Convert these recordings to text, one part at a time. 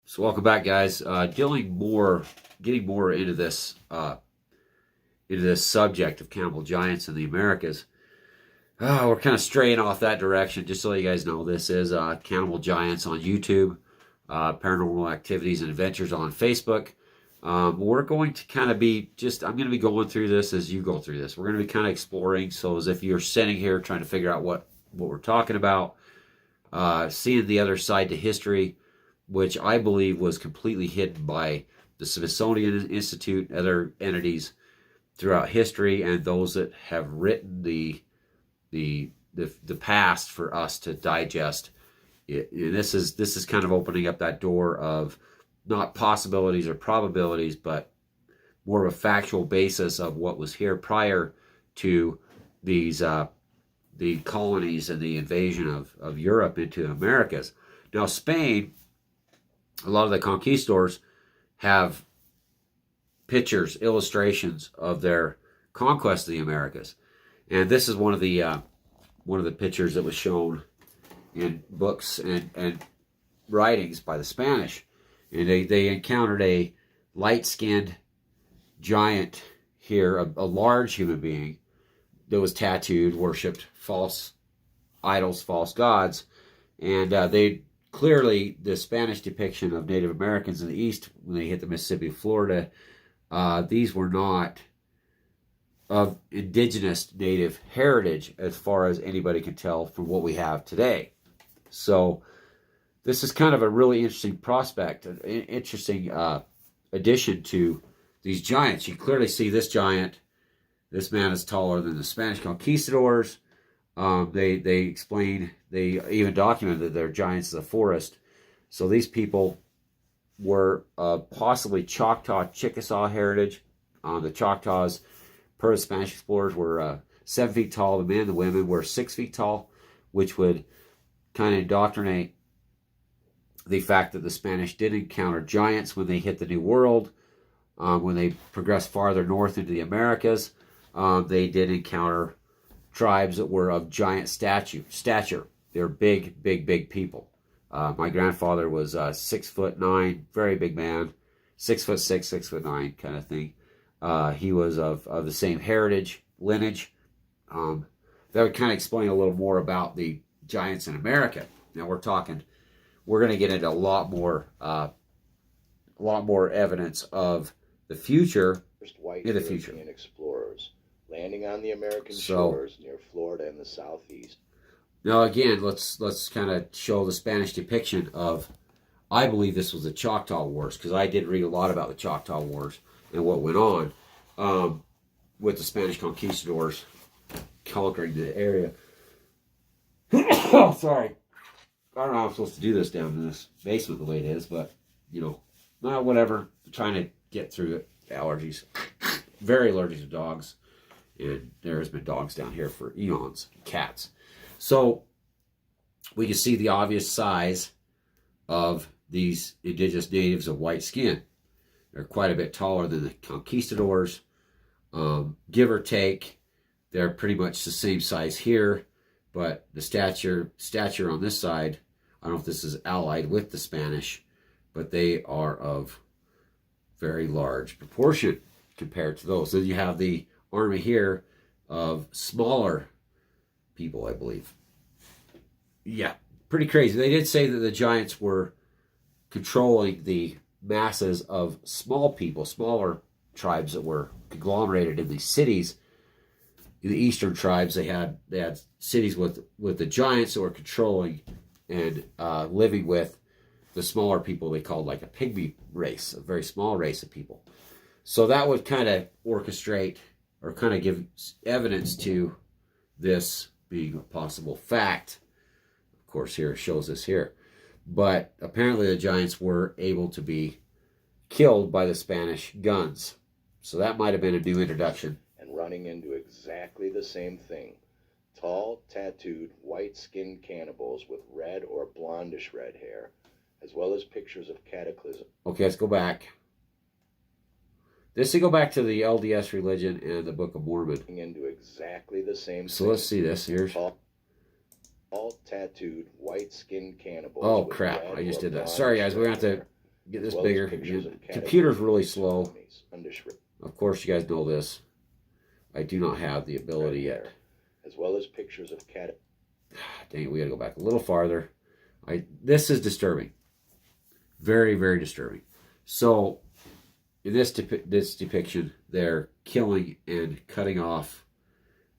So welcome back, guys. Getting more into this subject of cannibal giants in the Americas. We're kind of straying off that direction. Just so you guys know, this is Cannibal Giants on YouTube, Paranormal Activities and Adventures on Facebook. We're going to kind of be I'm going to be going through this as you go through this. We're going to be kind of exploring. So as if you're sitting here trying to figure out what we're talking about, seeing the other side to history, which I believe was completely hidden by the Smithsonian Institute and other entities throughout history, and those that have written the past for us to digest. This is kind of opening up that door of not possibilities or probabilities, but more of a factual basis of what was here prior to these the colonies and the invasion of Europe into the Americas. Now, Spain, a lot of the conquistadors have pictures, illustrations of their conquest of the Americas, and this is one of the pictures that was shown in books and writings by the Spanish, and they encountered a light-skinned giant here, a large human being that was tattooed, worshipped false idols, false gods, and they clearly, the Spanish depiction of Native Americans in the East when they hit the Mississippi, Florida, these were not of indigenous native heritage as far as anybody can tell from what we have today. So this is kind of a really interesting prospect, an interesting addition to these giants. You clearly see this giant. This man is taller than the Spanish conquistadors. They explain, they even documented that they're giants of the forest. So these people were possibly Choctaw Chickasaw heritage. The Choctaws, per the Spanish explorers, were 7 feet tall. The men and the women were 6 feet tall, which would kind of indoctrinate the fact that the Spanish did encounter giants when they hit the New World. When they progressed farther north into the Americas, they did encounter tribes that were of giant stature. They're big people. My grandfather was 6'9", very big man, 6'6", 6'9", kind of thing. He was of the same heritage, lineage. That would kind of explain a little more about the giants in America. Now we're going to get into a lot more evidence of the future in the future. Explorers landing on the American shores near Florida and the southeast. Now again, let's kind of show the Spanish depiction of, I believe this was the Choctaw Wars, because I did read a lot about the Choctaw Wars and what went on with the Spanish conquistadors conquering the area. Oh, sorry. I don't know how I'm supposed to do this down in this basement the way it is, but, whatever. I'm trying to get through it. Allergies. Very allergic to dogs. And there has been dogs down here for eons. Cats. So, we can see the obvious size of these indigenous natives of white skin. They're quite a bit taller than the conquistadors. Give or take, they're pretty much the same size here. But the stature on this side, I don't know if this is allied with the Spanish, but they are of very large proportion compared to those. Then you have the army here of smaller people, I believe. Yeah, pretty crazy. They did say that the giants were controlling the masses of small people, smaller tribes that were conglomerated in these cities. In the eastern tribes, they had cities with the giants that were controlling and living with the smaller people they called like a pygmy race, a very small race of people. So that would kind of orchestrate or kind of give evidence to this being a possible fact. Of course, here it shows us here. But apparently the giants were able to be killed by the Spanish guns. So that might have been a new introduction. Running into exactly the same thing. Tall, tattooed, white-skinned cannibals with red or blondish red hair, as well as pictures of cataclysm. Okay, let's go back. This will go back to the LDS religion and the Book of Mormon. Into exactly the same So thing. let's see this. Here's tall, tattooed, white-skinned cannibals. Oh crap! I just did that. Sorry guys, we're gonna have to Get this as well as bigger. pictures of Computer's really cataclysms, slow. tsunamis, Of course, you guys know this. I do not have the ability yet. as well as pictures of Dang it, we gotta go back a little farther. This is disturbing. Very, very disturbing. So, in this depiction, they're killing and cutting off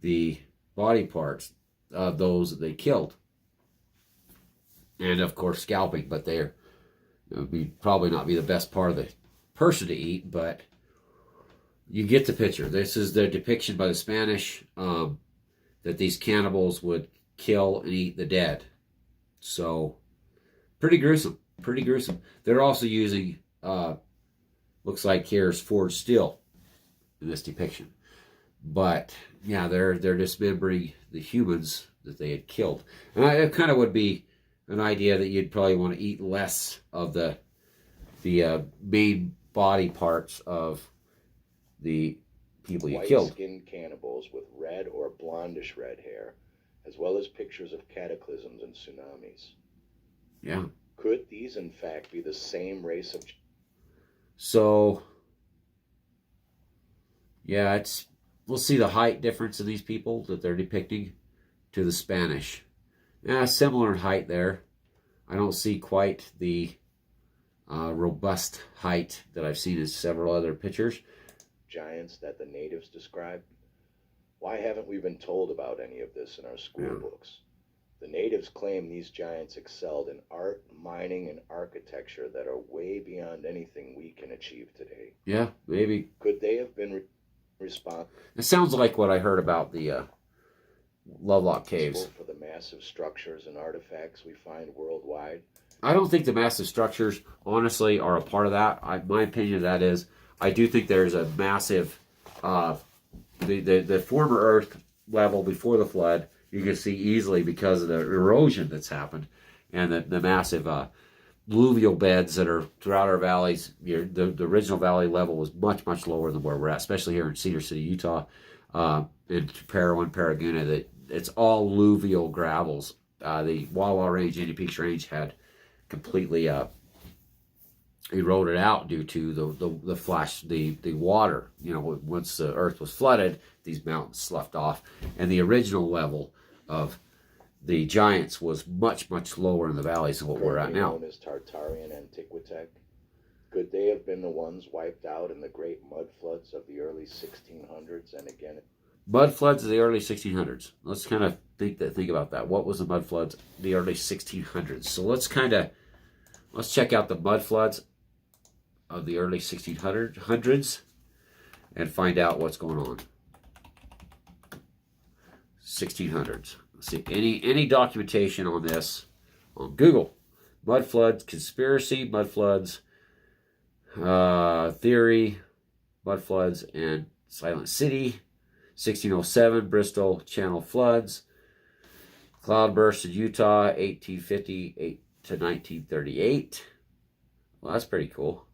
the body parts of those that they killed. And, of course, scalping. But they're, probably not be the best part of the person to eat, but you get the picture. This is the depiction by the Spanish that these cannibals would kill and eat the dead. So, pretty gruesome. Pretty gruesome. They're also using, looks like here's forged steel in this depiction. But, yeah, they're dismembering the humans that they had killed. And it kind of would be an idea that you'd probably want to eat less of the main body parts of the people you killed. White-skinned cannibals with red or blondish red hair, as well as pictures of cataclysms and tsunamis. Yeah. Could these, in fact, be the same race of... So, yeah, we'll see the height difference of these people that they're depicting to the Spanish. Yeah, similar in height there. I don't see quite the robust height that I've seen in several other pictures. Giants that the natives described? Why haven't we been told about any of this in our school books? The natives claim these giants excelled in art, mining, and architecture that are way beyond anything we can achieve today. Yeah, maybe. Could they have been responsible? It sounds like what I heard about the Lovelock Caves. For the massive structures and artifacts we find worldwide? I don't think the massive structures, honestly, are a part of that. My opinion of that is, I do think there's a massive, the former Earth level before the flood, you can see easily because of the erosion that's happened and the massive alluvial beds that are throughout our valleys. The original valley level was much, much lower than where we're at, especially here in Cedar City, Utah, in Parowan, Paraguna. That it's all alluvial gravels. The Wawa Range, Indian Peaks Range had completely eroded out due to the water. Once the earth was flooded, these mountains sloughed off, and the original level of the giants was much, much lower in the valleys than what we're at now. Known as Tartarian Antiquitech. Could they have been the ones wiped out in the great mud floods of the early 1600s? And again, mud floods of the early 1600s. Let's kind of think about that. What was the mud floods of the early 1600s? So let's check out the mud floods of the early 1600s and find out what's going on. 1600s. Let's see any documentation on this on Google. Mud floods conspiracy, mud floods theory, mud floods and Silent City, 1607 Bristol Channel floods, cloudburst in Utah, 1858 to 1938. Well, that's pretty cool.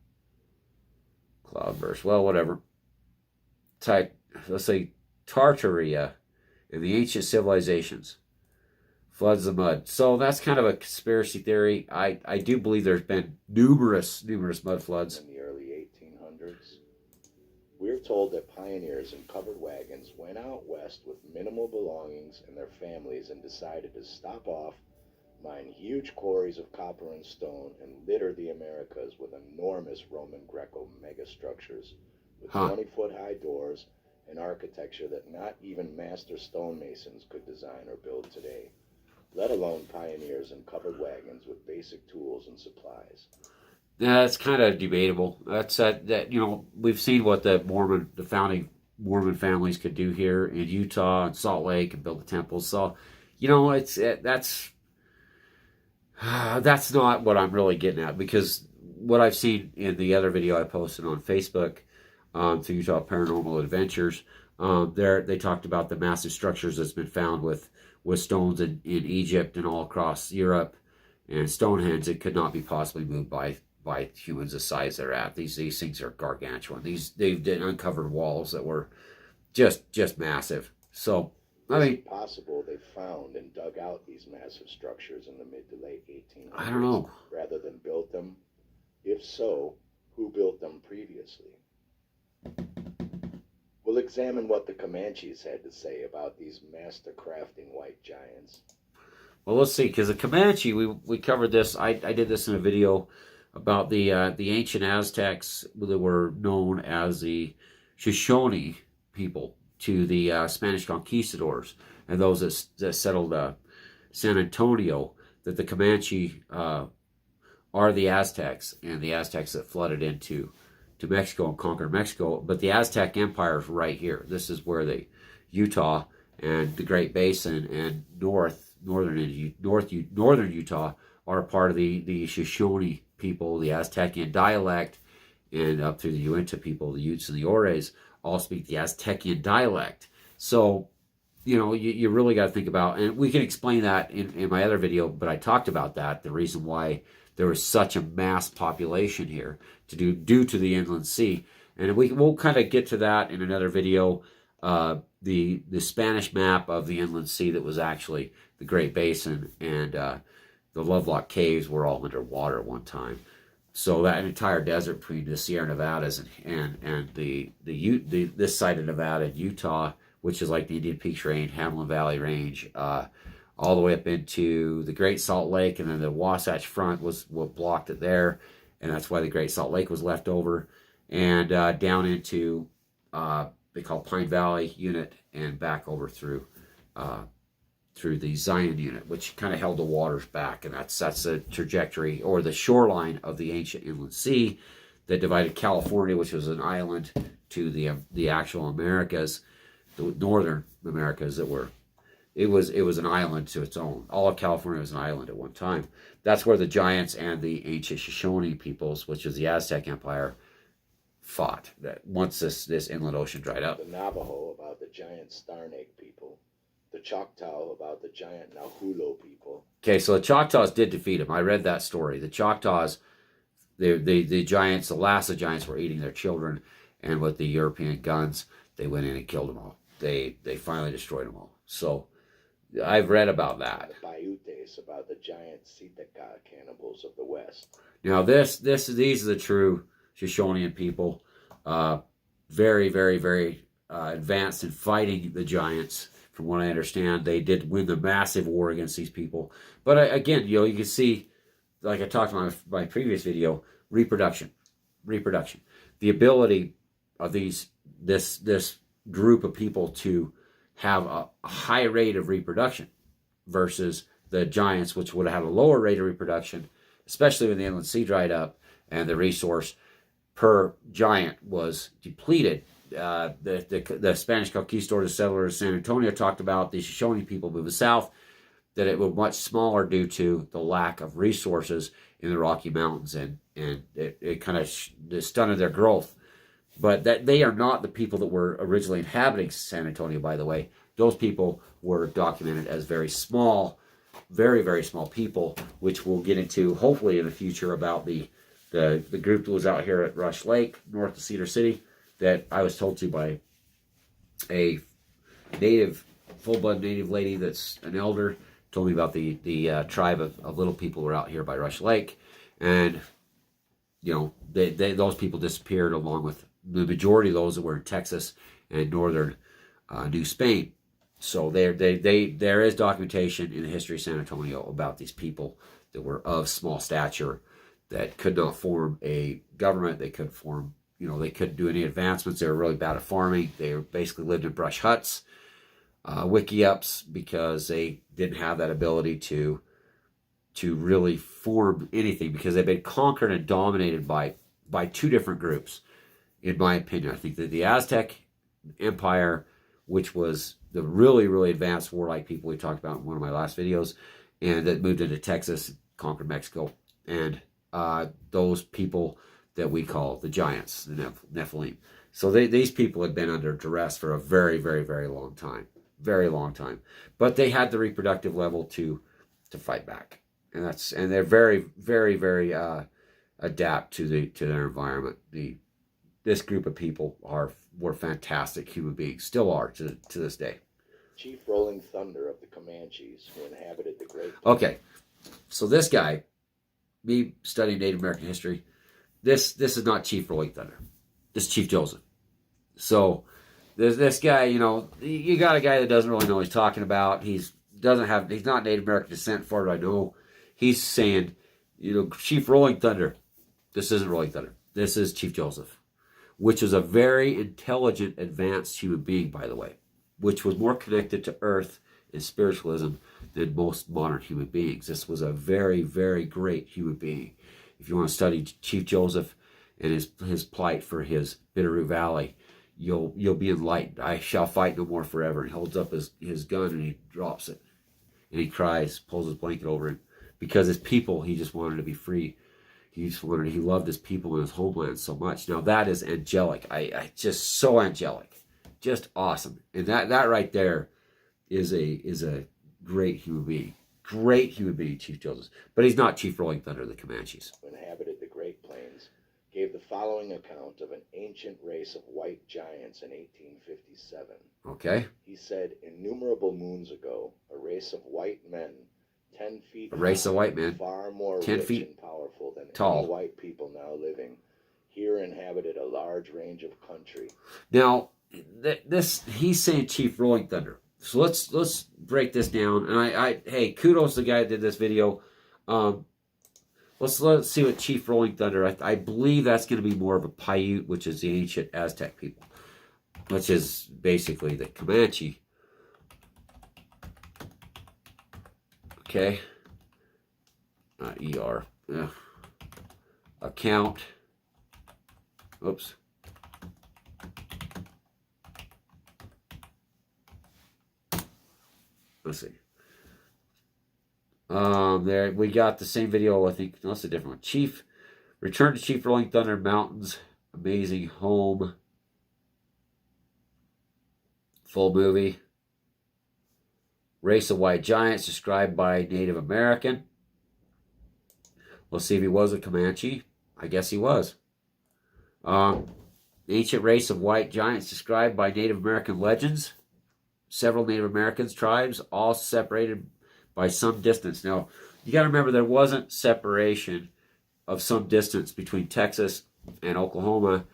Cloudburst. Well, whatever. Let's say Tartaria in the ancient civilizations. Floods of mud. So that's kind of a conspiracy theory. I do believe there's been numerous mud floods. In the early 1800s, we're told that pioneers in covered wagons went out west with minimal belongings and their families and decided to stop off, mine huge quarries of copper and stone, and litter the Americas with enormous Roman Greco megastructures with 20-foot high doors and architecture that not even master stonemasons could design or build today, let alone pioneers in covered wagons with basic tools and supplies. Yeah, that's kind of debatable. That's we've seen what the founding Mormon families could do here in Utah and Salt Lake and build the temples. So, that's not what I'm really getting at, because what I've seen in the other video I posted on Facebook through Utah Paranormal Adventures, they talked about the massive structures that's been found with stones in Egypt and all across Europe, and Stonehenge that could not be possibly moved by humans the size they're at. These things are gargantuan. They've uncovered walls that were just massive. So Is it possible they found and dug out these massive structures in the mid to late 1800s? I don't know. Rather than built them? If so, who built them previously? We'll examine what the Comanches had to say about these master-crafting white giants. Well, let's see, because the Comanche, we covered this. I did this in a video about the ancient Aztecs that were known as the Shoshone people to the Spanish conquistadors and those that settled San Antonio. That the Comanche are the Aztecs, and the Aztecs that flooded into Mexico and conquered Mexico. But the Aztec Empire is right here. This is where the Utah and the Great Basin and northern Utah are part of the Shoshone people, the Aztecian dialect, and up through the Uinta people, the Utes and the Ores, all speak the Aztecian dialect. So, you really got to think about, and we can explain that in my other video, but I talked about that, the reason why there was such a mass population here due to the inland sea. And we'll kind of get to that in another video. The Spanish map of the inland sea that was actually the Great Basin, and the Lovelock Caves were all underwater at one time. So that entire desert between the Sierra Nevadas and this side of Nevada and Utah, which is like the Indian Peaks Range, Hamlin Valley Range, all the way up into the Great Salt Lake, and then the Wasatch Front was what blocked it there, and that's why the Great Salt Lake was left over, and down into they call Pine Valley Unit, and back over through the Zion Unit, which kind of held the waters back, and that's the trajectory or the shoreline of the ancient inland sea that divided California, which was an island, to the actual Americas, the northern Americas that were. It was an island to its own. All of California was an island at one time. That's where the Giants and the ancient Shoshone peoples, which is the Aztec Empire, fought. That once this inland ocean dried up. The Navajo about the giant Starnake people. The Choctaw about the giant Nahulo people. Okay, so the Choctaws did defeat them. I read that story. The Choctaws, the giants, the Lhasa giants were eating their children, and with the European guns, they went in and killed them all. They finally destroyed them all. So I've read about that. The Paiutes about the giant Sitaka cannibals of the West. Now these are the true Shoshonean people. Very, very, very advanced in fighting the giants. From what I understand, they did win the massive war against these people. But again, you can see, like I talked about in my previous video, reproduction. The ability of this group of people to have a high rate of reproduction versus the giants, which would have had a lower rate of reproduction, especially when the inland sea dried up and the resource per giant was depleted. The Spanish conquistadors, the settlers of San Antonio talked about the Shoshone people moving south, that it was much smaller due to the lack of resources in the Rocky Mountains, and it kind of stunted their growth. But that they are not the people that were originally inhabiting San Antonio, by the way. Those people were documented as very small, very, very small people, which we'll get into hopefully in the future about the group that was out here at Rush Lake, north of Cedar City, that I was told to by a full-blood native lady that's an elder, told me about the tribe of little people who were out here by Rush Lake. And, those people disappeared along with the majority of those that were in Texas and northern New Spain. So there is documentation in the history of San Antonio about these people that were of small stature, that could not form a government. They couldn't form, they couldn't do any advancements. They were really bad at farming. They basically lived in brush huts, wiki-ups, because they didn't have that ability to really form anything, because they've been conquered and dominated by two different groups, in my opinion. I think that the Aztec Empire, which was the really, really advanced warlike people we talked about in one of my last videos, and that moved into Texas, conquered Mexico, and those people that we call the Giants, the Nephilim. So these people had been under duress for a very, very, very long time. Very long time. But they had the reproductive level to fight back. And they're very, very, very adapt to their environment. This group of people were fantastic human beings, still are to this day. Chief Rolling Thunder of the Comanches, who inhabited the Great Plains. Okay, so this guy, me studying Native American history, this is not Chief Rolling Thunder. This is Chief Joseph. So there's this guy, you got a guy that doesn't really know what he's talking about. He's not Native American descent, far as I know. He's saying, Chief Rolling Thunder. This isn't Rolling Thunder. This is Chief Joseph, which was a very intelligent, advanced human being, by the way, which was more connected to Earth and spiritualism than most modern human beings. This was a very, very great human being. If you want to study Chief Joseph and his plight for his Bitterroot Valley, you'll be enlightened. I shall fight no more forever. He holds up his gun and he drops it. And he cries, pulls his blanket over him. Because his people, he just wanted to be free. He loved his people and his homeland so much. Now that is angelic. I just so angelic. Just awesome. And that right there is a great human being. Great human being, Chief Joseph. But he's not Chief Rolling Thunder of the Comanches. Who inhabited the Great Plains, gave the following account of an ancient race of white giants in 1857. Okay. He said, innumerable moons ago, a race of white men, 10 feet A race of white men, far more 10 rich feet and powerful than tall. any white people now living, here inhabited a large range of country. Now, he's saying Chief Rolling Thunder. So let's break this down. And hey, kudos to the guy that did this video. Let's see what Chief Rolling Thunder. I believe that's going to be more of a Paiute, which is the ancient Aztec people, which is basically the Comanche. Okay. ER. Account. Oops. Let's see. There we got the same video. I think that's a different one. Return to Chief Rolling Thunder Mountains. Amazing home. Full movie. Race of white giants described by Native American. Let's see if he was a Comanche. I guess he was. Ancient race of white giants described by Native American legends. Several Native Americans, tribes, all separated by some distance. Now, you got to remember there wasn't separation of some distance between Texas and Oklahoma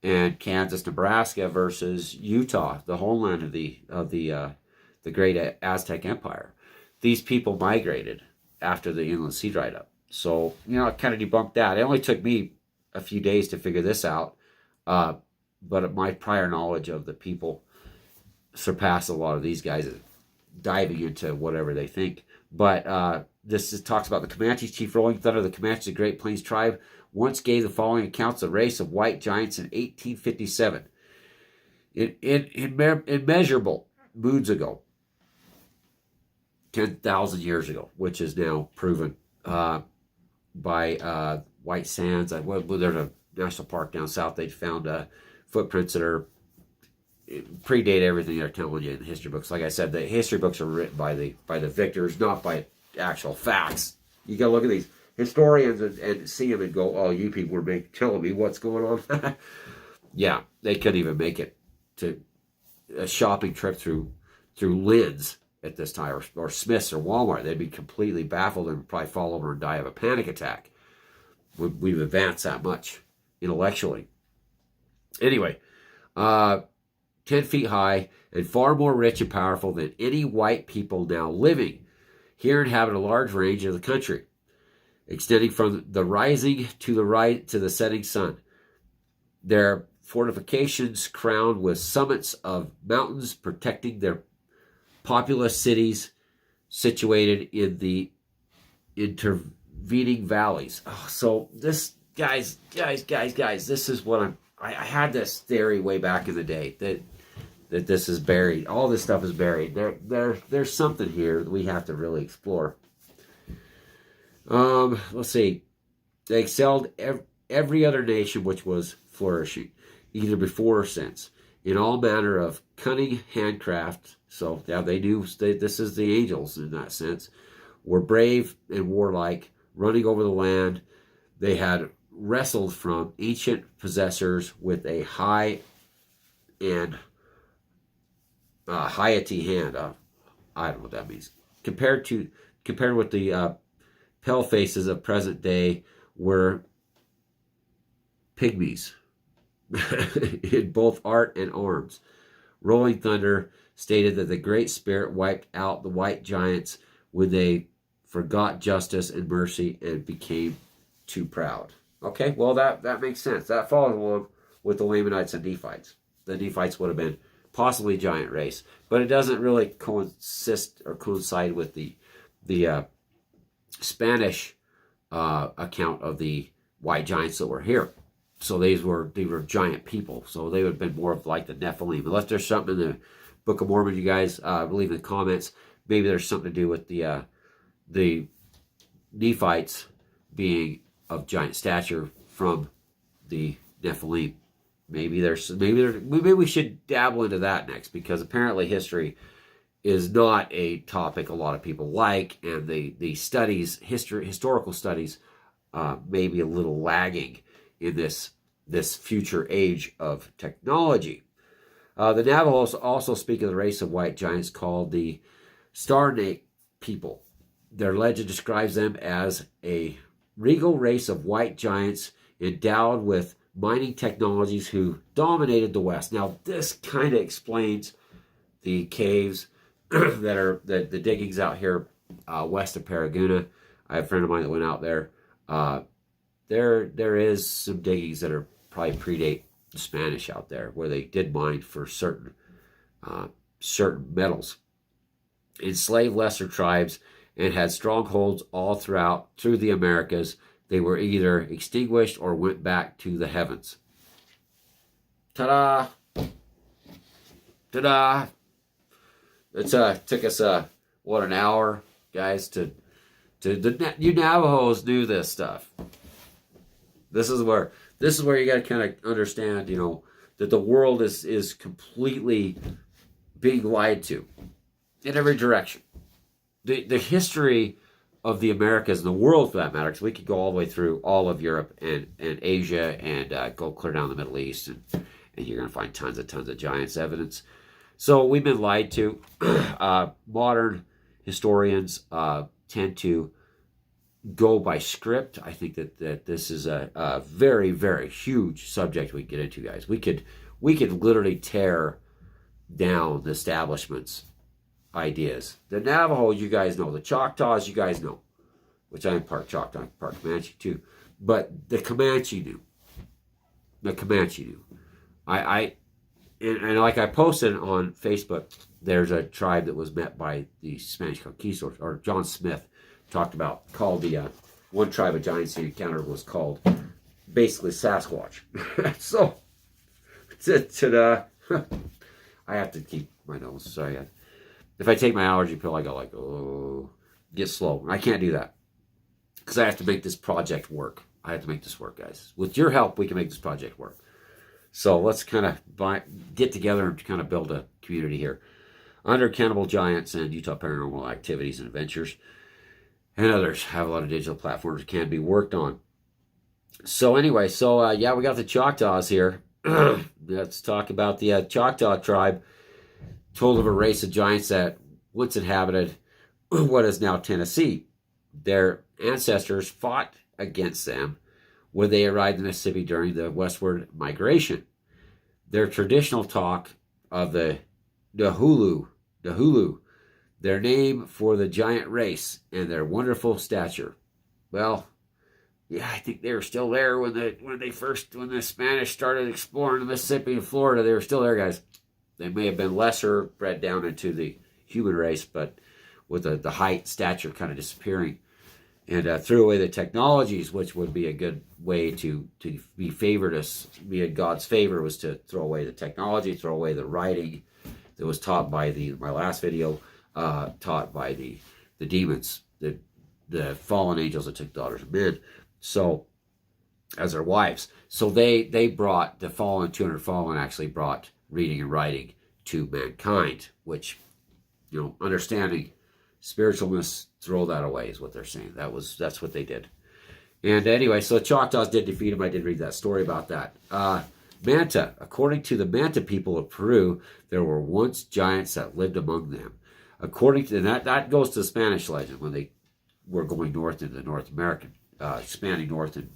and Kansas, Nebraska versus Utah, the homeland of the great Aztec Empire. These people migrated after the inland sea dried up. So, it kind of debunked that. It only took me a few days to figure this out. But my prior knowledge of the people surpassed a lot of these guys diving into whatever they think. But this talks about the Comanches. Chief Rolling Thunder, the Comanches, the Great Plains tribe, once gave the following accounts of a race of white giants in 1857. Immeasurable moons ago. 10,000 years ago, which is now proven by White Sands. There's a national park down south. They found footprints that predate everything they're telling you in the history books. Like I said, the history books are written by the victors, not by actual facts. You got to look at these historians and see them and go, "Oh, you people were telling me what's going on." Yeah, they couldn't even make it to a shopping trip through Lynn's at this time, or Smith's or Walmart. They'd be completely baffled and probably fall over and die of a panic attack. We've advanced that much intellectually. Anyway, 10 feet high and far more rich and powerful than any white people now living. Here inhabit a large range of the country, extending from the rising to the setting sun. Their fortifications crowned with summits of mountains protecting their populous cities situated in the intervening valleys. Oh, so this, guys, this is what I had this theory way back in the day that this is buried. All this stuff is buried. There's something here that we have to really explore. Let's see. They excelled every other nation which was flourishing, either before or since, in all manner of cunning handcraft. So yeah, they knew this is the angels in that sense. Were brave and warlike, running over the land. They had wrestled from ancient possessors with a high and hiety hand. I don't know what that means. Compared with the pale faces of present day, were pygmies in both art and arms. Rolling Thunder stated that the Great Spirit wiped out the white giants when they forgot justice and mercy and became too proud. Okay, well, that makes sense. That follows along with the Lamanites and Nephites. The Nephites would have been possibly a giant race, but it doesn't really coincide with the Spanish account of the white giants that were here. So they were giant people. So they would have been more of like the Nephilim. Unless there's something in the Book of Mormon, you guys leave in the comments. Maybe there's something to do with the Nephites being of giant stature from the Nephilim. Maybe we should dabble into that next, because apparently history is not a topic a lot of people like, and the studies, historical studies, may be a little lagging in this future age of technology. The Navajos also speak of the race of white giants called the Starnate people. Their legend describes them as a regal race of white giants endowed with mining technologies who dominated the West. Now, this kind of explains the caves that are the diggings out here west of Paraguna. I have a friend of mine that went out there. There is some diggings that are probably predate the Spanish out there, where they did mine for certain metals, enslaved lesser tribes, and had strongholds all through the Americas. They were either extinguished or went back to the heavens. Ta-da! Ta-da! It took us an hour, guys, you Navajos knew this stuff. This is where you got to kind of understand, that the world is completely being lied to in every direction. The history of the Americas and the world, for that matter, because we could go all the way through all of Europe and Asia and go clear down the Middle East, and you're going to find tons of giants evidence. So we've been lied to. Modern historians tend to go by script. I think that this is a very, very huge subject we can get into, guys. We could literally tear down the establishment's ideas. The Navajo, you guys know. The Choctaws, you guys know. Which I'm part Choctaw, part Comanche too. But the Comanche knew. And like I posted on Facebook, there's a tribe that was met by the Spanish conquistadors, or John Smith called the one tribe of giants he encountered was called basically Sasquatch. So, I have to keep my nose. Sorry. If I take my allergy pill, I go get slow. I can't do that, because I have to make this project work. I have to make this work, guys. With your help, we can make this project work. So let's kind of get together and kind of build a community here under Cannibal Giants and Utah Paranormal Activities and Adventures, and others have a lot of digital platforms that can be worked on. So anyway, we got the Choctaws here. Let's talk about the Choctaw tribe, told of a race of giants that once inhabited what is now Tennessee. Their ancestors fought against them when they arrived in Mississippi during the westward migration. Their traditional talk of the Nahulu, their name for the giant race and their wonderful stature. Well, yeah, I think they were still there when the Spanish started exploring the Mississippi and Florida. They were still there, guys. They may have been lesser, bred down into the human race, but with the height, stature kind of disappearing, and threw away the technologies, which would be a good way to be favored, be in God's favor, was to throw away the technology, throw away the writing that was taught by my last video, taught by the demons, the fallen angels that took daughters of men, so as their wives. So they brought the fallen, 200 fallen actually brought reading and writing to mankind, which, understanding spiritualness, throw that away is what they're saying. That's what they did. And anyway, so the Choctaws did defeat them. I did read that story about that. Manta. According to the Manta people of Peru, there were once giants that lived among them. According to that goes to the Spanish legend when they were going north into North American, expanding north in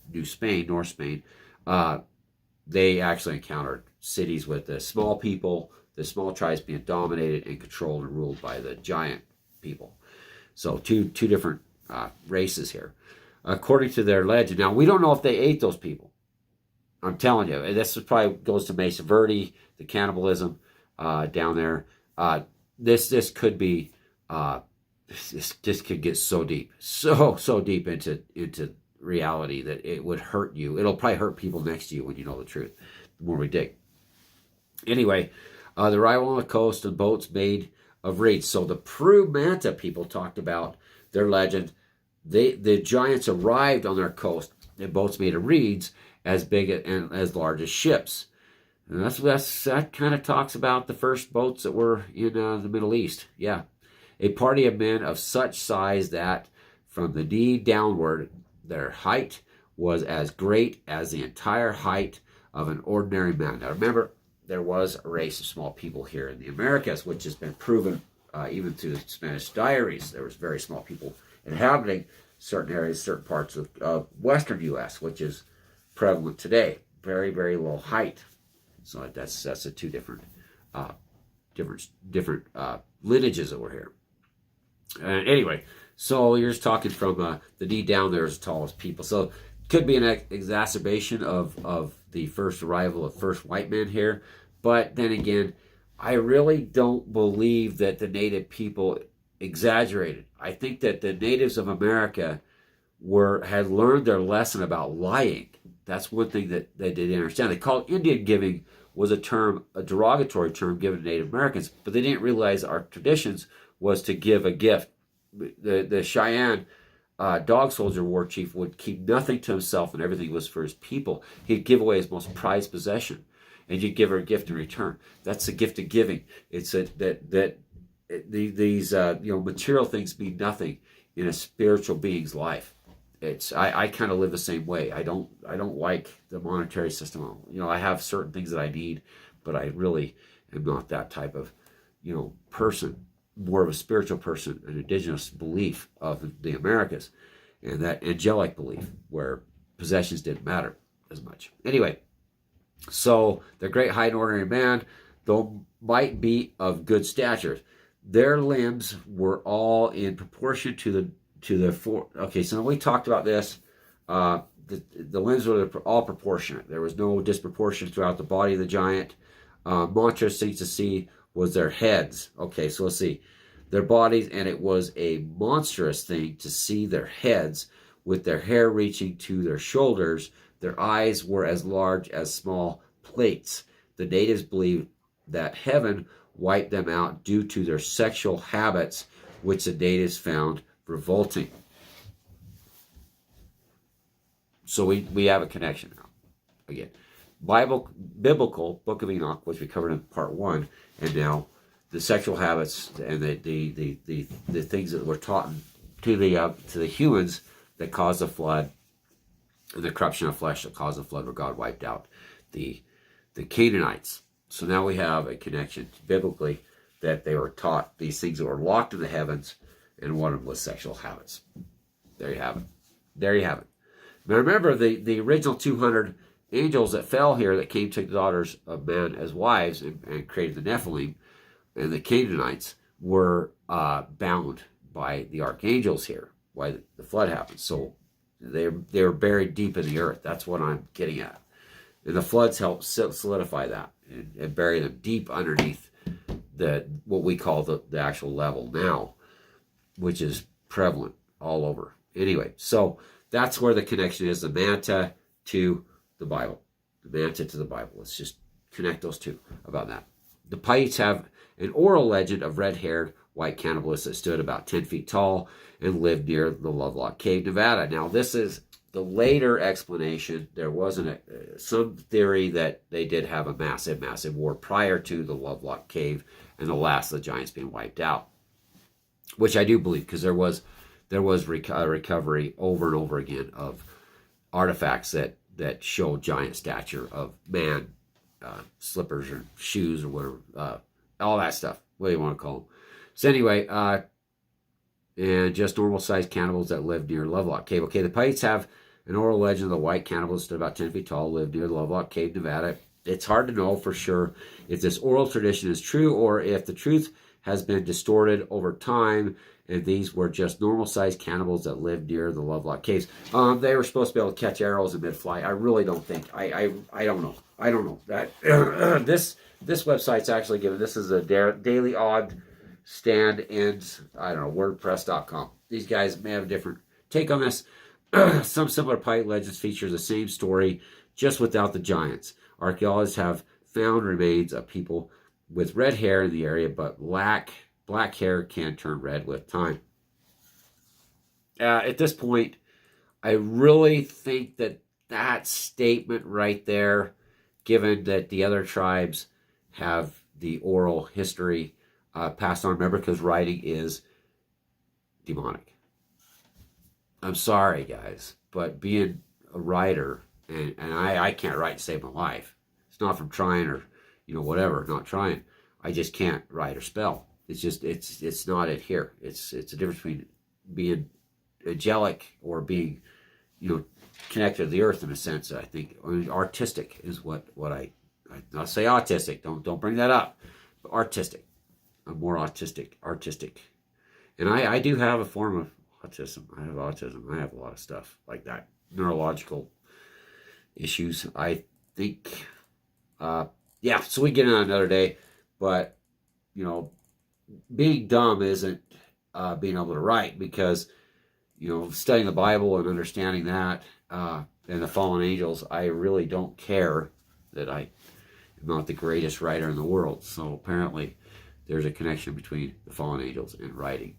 North Spain. they actually encountered cities with the small people, the small tribes being dominated and controlled and ruled by the giant people. So two different races here, according to their legend. Now we don't know if they ate those people. I'm telling you, and this probably goes to Mesa Verde, the cannibalism down there. This could be this could get so deep, so deep into reality that it would hurt you. It'll probably hurt people next to you when you know the truth. The more we dig. Anyway, the arrival on the coast and boats made of reeds. So the Peru Manta people talked about their legend. The giants arrived on their coast in boats made of reeds, as big and as large as ships. And that kind of talks about the first boats that were in the Middle East. Yeah, a party of men of such size that from the knee downward, their height was as great as the entire height of an ordinary man. Now remember, there was a race of small people here in the Americas, which has been proven even through the Spanish diaries. There was very small people inhabiting certain areas, certain parts of western U.S., which is prevalent today. Very, very low height. So that's the two different lineages that were here. Anyway, so you're just talking from the knee down there as tall as people. So it could be an exacerbation of the first arrival of first white men here. But then again, I really don't believe that the native people exaggerated. I think that the natives of America had learned their lesson about lying. That's one thing that they didn't understand. They called Indian giving was a derogatory term given to Native Americans, but they didn't realize our traditions was to give a gift. The Cheyenne dog soldier war chief would keep nothing to himself, and everything was for his people. He'd give away his most prized possession, and you'd give her a gift in return. That's the gift of giving. It's these material things mean nothing in a spiritual being's life. I kind of live the same way. I don't like the monetary system. I have certain things that I need, but I really am not that type of person. More of a spiritual person, an indigenous belief of the Americas, and that angelic belief where possessions didn't matter as much. Anyway, so the great height and ordinary man, though might be of good stature, their limbs were all in proportion to the four. Okay, so we talked about this. The limbs were all proportionate. There was no disproportion throughout the body of the giant. Monstrous things to see was their heads. Okay, so let's see. Their bodies, and it was a monstrous thing to see their heads with their hair reaching to their shoulders. Their eyes were as large as small plates. The natives believed that heaven wiped them out due to their sexual habits, which the natives found revolting. So we have a connection now. Again, biblical Book of Enoch, which we covered in part 1, and now the sexual habits and the things that were taught to the humans that caused the flood, and the corruption of flesh that caused the flood, where God wiped out the Canaanites. So now we have a connection biblically that they were taught these things that were locked in the heavens, and one of them was sexual habits. There you have it. There you have it. Now remember, the original 200 angels that fell here, that came to the daughters of men as wives and created the Nephilim and the Canaanites, were bound by the archangels here, why the flood happened. So they were buried deep in the earth. That's what I'm getting at. And the floods helped solidify that and bury them deep underneath what we call the actual level now, which is prevalent all over. Anyway, so that's where the connection is, the manta to the Bible. The manta to the Bible. Let's just connect those two about that. The Paiutes have an oral legend of red-haired white cannibalists that stood about 10 feet tall and lived near the Lovelock Cave, Nevada. Now, this is the later explanation. There wasn't some theory that they did have a massive, massive war prior to the Lovelock Cave and the last of the giants being wiped out, which I do believe, because there was recovery over and over again of artifacts that show giant stature of man, slippers or shoes or whatever, all that stuff, what do you want to call them. So anyway, and just normal-sized cannibals that lived near Lovelock Cave. Okay, the Paiutes have An oral legend of the white cannibal stood about 10 feet tall, lived near the Lovelock Cave, Nevada. It's hard to know for sure if this oral tradition is true or if the truth has been distorted over time and these were just normal-sized cannibals that lived near the Lovelock Caves. They were supposed to be able to catch arrows in mid-flight. I really don't think. I don't know. I don't know. That this website's actually given. This is a daily odd stand and I don't know, WordPress.com. These guys may have a different take on this. Some similar Pite legends feature the same story, just without the giants. Archaeologists have found remains of people with red hair in the area, but black hair can turn red with time. At this point, I really think that statement right there, given that the other tribes have the oral history passed on, remember, because writing is demonic. I'm sorry, guys, but being a writer, and I can't write to save my life. It's not from trying or, whatever, not trying. I just can't write or spell. It's just, it's not it here. It's a difference between being angelic or being, connected to the earth in a sense. I think artistic is what I not say autistic. Don't bring that up. But artistic. I'm more artistic. And I do have a form of autism. I have autism. I have a lot of stuff like that. Neurological issues. I think, yeah, so we get in on another day. But, being dumb isn't being able to write because, studying the Bible and understanding that and the fallen angels, I really don't care that I am not the greatest writer in the world. So apparently there's a connection between the fallen angels and writing.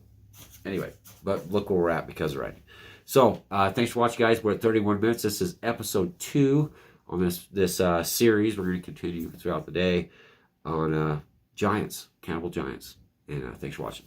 Anyway, but look where we're at because of writing. So thanks for watching, guys. We're at 31 minutes. This is episode 2 on this series. We're going to continue throughout the day on giants, cannibal giants. And thanks for watching.